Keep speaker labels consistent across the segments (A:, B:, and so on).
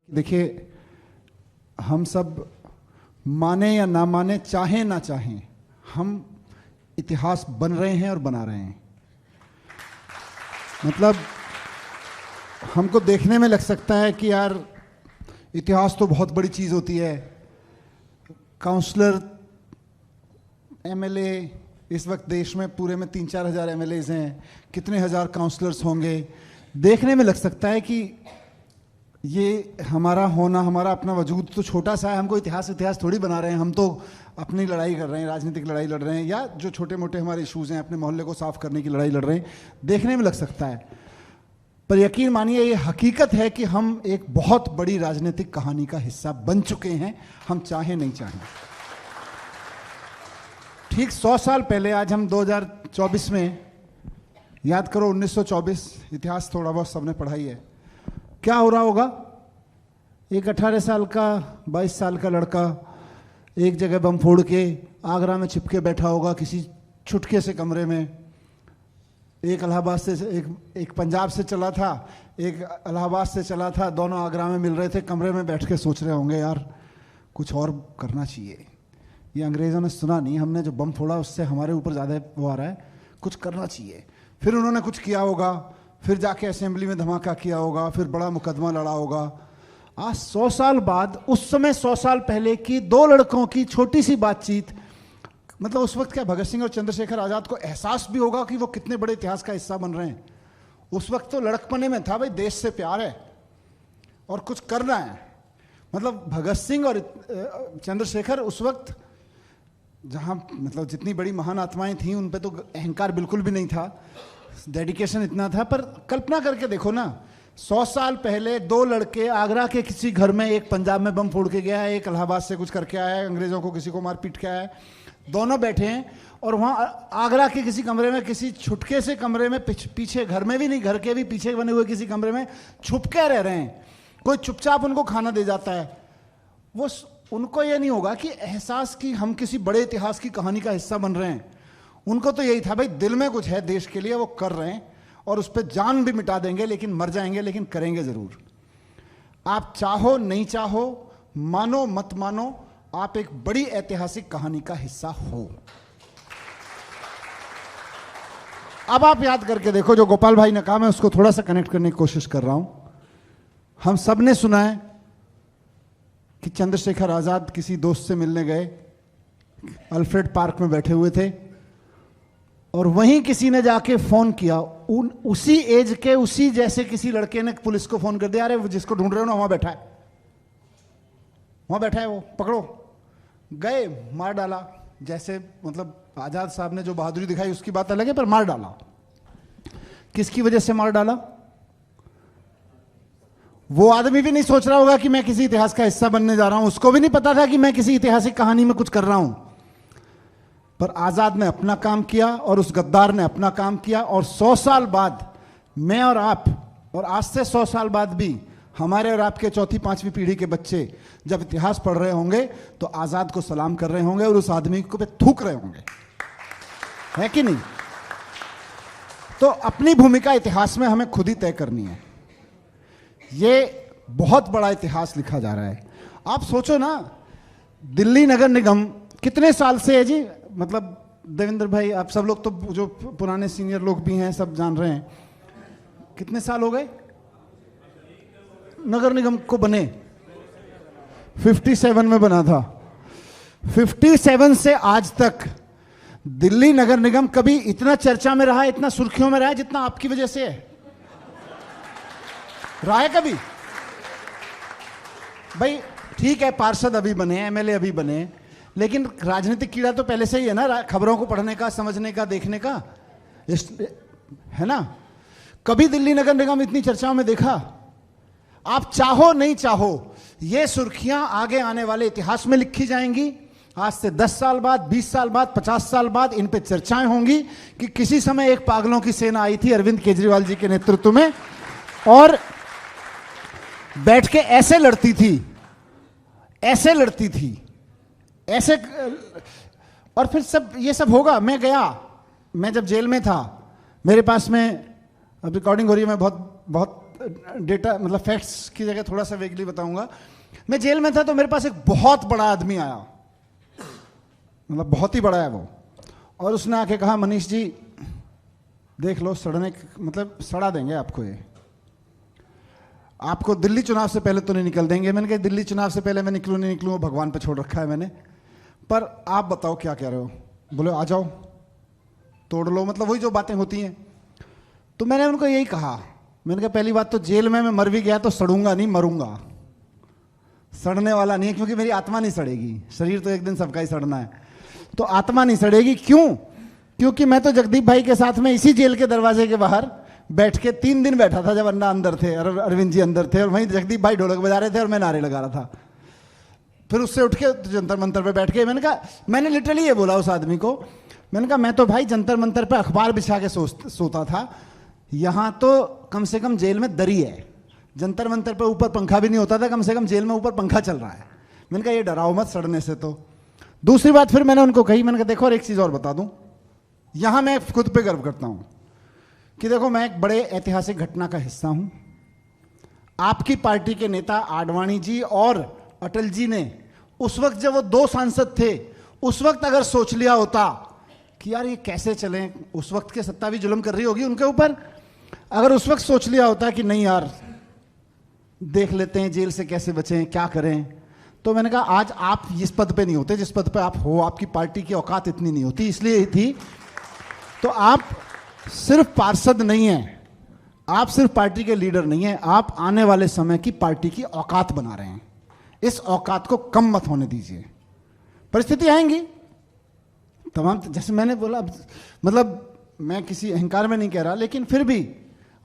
A: देखिए, हम सब माने या ना माने, चाहे ना चाहें, हम इतिहास बन रहे हैं और बना रहे हैं। मतलब हमको देखने में लग सकता है कि यार इतिहास तो बहुत बड़ी चीज़ होती है। काउंसलर, एमएलए, इस वक्त देश में पूरे में 3-4 हज़ार एमएलएज हैं, कितने हज़ार काउंसलर्स होंगे। देखने में लग सकता है कि ये हमारा होना, हमारा अपना वजूद तो छोटा सा है। हमको इतिहास थोड़ी बना रहे हैं। हम तो अपनी लड़ाई कर रहे हैं, राजनीतिक लड़ाई लड़ रहे हैं, या जो छोटे मोटे हमारे इश्यूज़ हैं, अपने मोहल्ले को साफ करने की लड़ाई लड़ रहे हैं। देखने में लग सकता है, पर यकीन मानिए ये हकीकत है कि हम एक बहुत बड़ी राजनीतिक कहानी का हिस्सा बन चुके हैं, हम चाहे नहीं चाहें। ठीक 100 साल पहले, आज हम 2024 में, याद करो 1924, इतिहास थोड़ा बहुत सबने पढ़ा ही है। क्या हो रहा होगा? एक 18 साल का, 22 साल का लड़का एक जगह बम फोड़ के आगरा में चिपके बैठा होगा किसी छुटके से कमरे में। एक इलाहाबाद से, एक पंजाब से चला था, एक इलाहाबाद से चला था, दोनों आगरा में मिल रहे थे। कमरे में बैठ के सोच रहे होंगे, यार कुछ और करना चाहिए, ये अंग्रेज़ों ने सुना नहीं, हमने जो बम फोड़ा उससे हमारे ऊपर ज़्यादा वो आ रहा है, कुछ करना चाहिए। फिर उन्होंने कुछ किया होगा, फिर जाके असेंबली में धमाका किया होगा, फिर बड़ा मुकदमा लड़ा होगा। आज 100 साल बाद, उस समय 100 साल पहले की दो लड़कों की छोटी सी बातचीत, मतलब उस वक्त क्या भगत सिंह और चंद्रशेखर आज़ाद को एहसास भी होगा कि वो कितने बड़े इतिहास का हिस्सा बन रहे हैं। उस वक्त तो लड़कपने में था, भाई देश से प्यार है और कुछ करना है। मतलब भगत सिंह और चंद्रशेखर उस वक्त, जहाँ मतलब जितनी बड़ी महान आत्माएं थीं, उन पे तो अहंकार बिल्कुल भी नहीं था, डेडिकेशन इतना था। पर कल्पना करके देखो ना, 100 साल पहले दो लड़के आगरा के किसी घर में, एक पंजाब में बम फोड़ के गया है, एक इलाहाबाद से कुछ करके आया है, अंग्रेज़ों को किसी को मार पीट के आया है, दोनों बैठे हैं और वहाँ आगरा के किसी कमरे में, किसी छुटके से कमरे में, पीछे घर में भी नहीं, घर के भी पीछे बने हुए किसी कमरे में छुप के रह रहे हैं। कोई चुपचाप उनको खाना दे जाता है। वो उनको ये नहीं होगा कि एहसास कि हम किसी बड़े इतिहास की कहानी का हिस्सा बन रहे हैं। उनको तो यही था, भाई दिल में कुछ है देश के लिए, वो कर रहे हैं और उस पर जान भी मिटा देंगे, लेकिन मर जाएंगे, लेकिन करेंगे जरूर। आप चाहो नहीं चाहो, मानो मत मानो, आप एक बड़ी ऐतिहासिक कहानी का हिस्सा हो। अब आप याद करके देखो, जो गोपाल भाई ने कहा, मैं उसको थोड़ा सा कनेक्ट करने की कोशिश कर रहा हूं। हम सब ने सुना है कि चंद्रशेखर आजाद किसी दोस्त से मिलने गए, अल्फ्रेड पार्क में बैठे हुए थे, और वहीं किसी ने जाके फोन किया, उसी एज के, उसी जैसे किसी लड़के ने पुलिस को फोन कर दिया, अरे वो जिसको ढूंढ रहे हो ना, वहां बैठा है, वहां बैठा है, वो पकड़ो। गए, मार डाला। जैसे मतलब आजाद साहब ने जो बहादुरी दिखाई उसकी बात अलग है, पर मार डाला। किसकी वजह से मार डाला? वो आदमी भी नहीं सोच रहा होगा कि मैं किसी इतिहास का हिस्सा बनने जा रहा हूं, उसको भी नहीं पता था कि मैं किसी ऐतिहासिक कहानी में कुछ कर रहा हूं। पर आजाद ने अपना काम किया और उस गद्दार ने अपना काम किया, और 100 साल बाद मैं और आप, और आज से 100 साल बाद भी हमारे और आपके चौथी पांचवी पीढ़ी के बच्चे जब इतिहास पढ़ रहे होंगे तो आजाद को सलाम कर रहे होंगे और उस आदमी को पे थूक रहे होंगे, है कि नहीं? तो अपनी भूमिका इतिहास में हमें खुद ही तय करनी है। ये बहुत बड़ा इतिहास लिखा जा रहा है। आप सोचो ना, दिल्ली नगर निगम कितने साल से है जी? मतलब देवेंद्र भाई, आप सब लोग तो जो पुराने सीनियर लोग भी हैं, सब जान रहे हैं, कितने साल हो गए नगर निगम को बने? 57 में बना था। 57 से आज तक दिल्ली नगर निगम कभी इतना चर्चा में रहा, इतना सुर्खियों में रहा है, जितना आपकी वजह से है। रहा है कभी? भाई ठीक है, पार्षद अभी बने, एमएलए अभी बने, लेकिन राजनीतिक कीड़ा तो पहले से ही है ना, खबरों को पढ़ने का, समझने का, देखने का, है ना? कभी दिल्ली नगर निगम इतनी चर्चाओं में देखा? आप चाहो नहीं चाहो, ये सुर्खियां आगे आने वाले इतिहास में लिखी जाएंगी। आज से 10 साल बाद, 20 साल बाद, 50 साल बाद इन पे चर्चाएं होंगी कि किसी समय एक पागलों की सेना आई थी अरविंद केजरीवाल जी के नेतृत्व में, और बैठ के ऐसे लड़ती थी, ऐसे लड़ती थी, ऐसे, और फिर सब ये सब होगा। मैं गया, मैं जब जेल में था, मेरे पास में, अब रिकॉर्डिंग हो रही है, मैं बहुत डेटा मतलब फैक्ट्स की जगह थोड़ा सा वेगली बताऊंगा। मैं जेल में था तो मेरे पास एक बहुत बड़ा आदमी आया, मतलब बहुत ही बड़ा है वो, और उसने आके कहा मनीष जी देख लो सड़ने मतलब सड़ा देंगे आपको, ये आपको दिल्ली चुनाव से पहले तो नहीं निकल देंगे। मैंने कहा दिल्ली चुनाव से पहले मैं निकलूँ नहीं निकलूँ भगवान पे छोड़ रखा है मैंने, पर आप बताओ क्या कह रहे हो। बोले आ जाओ तोड़ लो, मतलब वही जो बातें होती हैं। तो मैंने उनको यही कहा, मैंने कहा पहली बात तो जेल में मैं मर भी गया तो सड़ूंगा नहीं, मरूंगा, सड़ने वाला नहीं है, क्योंकि मेरी आत्मा नहीं सड़ेगी, शरीर तो एक दिन सबका ही सड़ना है, तो आत्मा नहीं सड़ेगी। क्यों? क्योंकि मैं तो जगदीप भाई के साथ में इसी जेल के दरवाजे के बाहर बैठ के 3 दिन बैठा था जब अन्ना अंदर थे, अरविंद जी अंदर थे, और वहीं जगदीप भाई ढोलक बजा रहे थे और मैं नारे लगा रहा था। फिर उससे उठ के जंतर मंतर पे बैठ के मैंने कहा, मैंने लिटरली ये बोला उस आदमी को, मैंने कहा मैं तो भाई जंतर मंतर पे अखबार बिछा के सोता था, यहाँ तो कम से कम जेल में दरी है, जंतर मंतर पे ऊपर पंखा भी नहीं होता था, कम से कम जेल में ऊपर पंखा चल रहा है। मैंने कहा ये डराओ मत सड़ने से। तो दूसरी बात फिर मैंने उनको कही, मैंने कहा देखो और एक चीज़ और बता दूं, यहाँ मैं खुद पे गर्व करता हूँ कि देखो मैं एक बड़े ऐतिहासिक घटना का हिस्सा हूँ। आपकी पार्टी के नेता आडवाणी जी और अटल जी ने उस वक्त जब वो 2 सांसद थे, उस वक्त अगर सोच लिया होता कि यार ये कैसे चलें, उस वक्त के सत्ता भी जुल्म कर रही होगी उनके ऊपर, अगर उस वक्त सोच लिया होता कि नहीं यार देख लेते हैं जेल से कैसे बचें क्या करें, तो मैंने कहा आज आप इस पद पे नहीं होते जिस पद पे आप हो, आपकी पार्टी की औकात इतनी नहीं होती, इसलिए ही थी। तो आप सिर्फ पार्षद नहीं हैं, आप सिर्फ पार्टी के लीडर नहीं हैं, आप आने वाले समय की पार्टी की औकात बना रहे हैं। इस औकात को कम मत होने दीजिए, परिस्थिति आएंगी तमाम, जैसे मैंने बोला, मतलब मैं किसी अहंकार में नहीं कह रहा, लेकिन फिर भी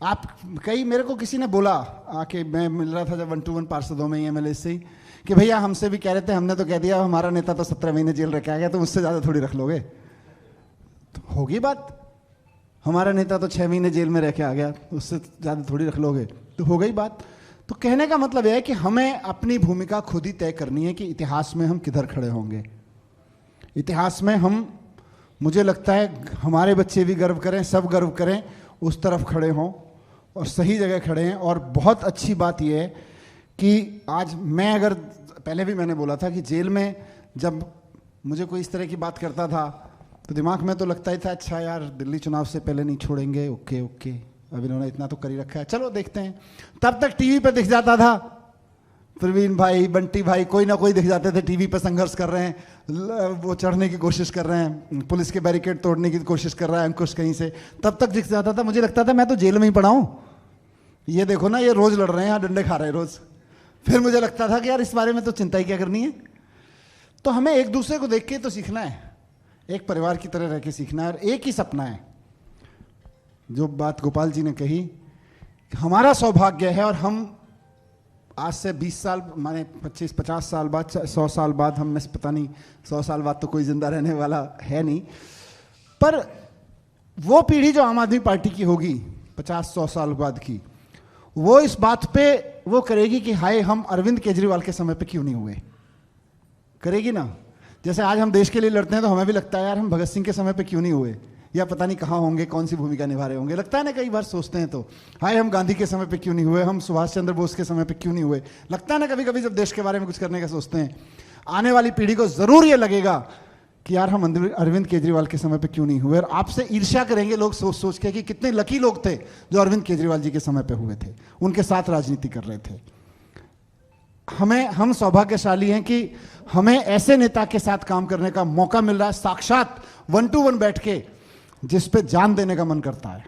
A: आप कई, मेरे को किसी ने बोला आके, मैं मिल रहा था जब 1-to-1 पार्षदों में एमएलए से ही, कि भैया हमसे भी कह रहे थे, हमने तो कह दिया हमारा नेता तो 17 महीने जेल रख के आ गया, तो उससे ज़्यादा थोड़ी रख लोगे। तो होगी बात, हमारा नेता तो 6 महीने जेल में रह के आ गया, उससे ज़्यादा थोड़ी रख लोगे, तो हो गई बात। तो कहने का मतलब यह है कि हमें अपनी भूमिका खुद ही तय करनी है कि इतिहास में हम किधर खड़े होंगे। इतिहास में हम, मुझे लगता है हमारे बच्चे भी गर्व करें, सब गर्व करें, उस तरफ खड़े हों और सही जगह खड़े हैं। और बहुत अच्छी बात यह है कि आज मैं, अगर पहले भी मैंने बोला था कि जेल में जब मुझे कोई इस तरह की बात करता था तो दिमाग में तो लगता ही था अच्छा यार दिल्ली चुनाव से पहले नहीं छोड़ेंगे, ओके ओके, अब इन्होंने इतना तो कर ही रखा है, चलो देखते हैं। तब तक टीवी पे दिख जाता था प्रवीण भाई, बंटी भाई, कोई ना कोई दिख जाते थे टीवी पे, संघर्ष कर रहे हैं, वो चढ़ने की कोशिश कर रहे हैं, पुलिस के बैरिकेड तोड़ने की कोशिश कर रहा है अंकुश कहीं से, तब तक दिख जाता था। मुझे लगता था मैं तो जेल में ही पड़ा हूँ, ये देखो ना ये रोज लड़ रहे हैं यहाँ, डंडे खा रहे हैं रोज। फिर मुझे लगता था कि यार इस बारे में तो चिंता ही क्या करनी है। तो हमें एक दूसरे को देख के तो सीखना है, एक परिवार की तरह रह के सीखना है, और एक ही सपना है। जो बात गोपाल जी ने कही, हमारा सौभाग्य है, और हम आज से 20 साल माने 25-50 साल बाद, 100 साल बाद, हम में पता नहीं 100 साल बाद तो कोई जिंदा रहने वाला है नहीं, पर वो पीढ़ी जो आम आदमी पार्टी की होगी 50-100 साल बाद की, वो इस बात पे वो करेगी कि हाय हम अरविंद केजरीवाल के समय पे क्यों नहीं हुए, करेगी ना। जैसे आज हम देश के लिए लड़ते हैं तो हमें भी लगता है यार हम भगत सिंह के समय पे क्यों नहीं हुए, या पता नहीं कहाँ होंगे, कौन सी भूमिका निभा रहे होंगे, लगता है ना, कई बार सोचते हैं तो हाय हम गांधी के समय पे क्यों नहीं हुए, हम सुभाष चंद्र बोस के समय पे क्यों नहीं हुए, लगता है ना कभी कभी जब देश के बारे में कुछ करने का सोचते हैं। आने वाली पीढ़ी को जरूर ये लगेगा कि यार हम अरविंद केजरीवाल के समय पे क्यों नहीं हुए, और आपसे ईर्ष्या करेंगे लोग सोच सोच के कि कितने लकी लोग थे जो अरविंद केजरीवाल जी के समय पे हुए थे, उनके साथ राजनीति कर रहे थे। हम सौभाग्यशाली हैं कि हमें ऐसे नेता के साथ काम करने का मौका मिल रहा है, साक्षात 1-to-1 बैठ के, जिस पे जान देने का मन करता है।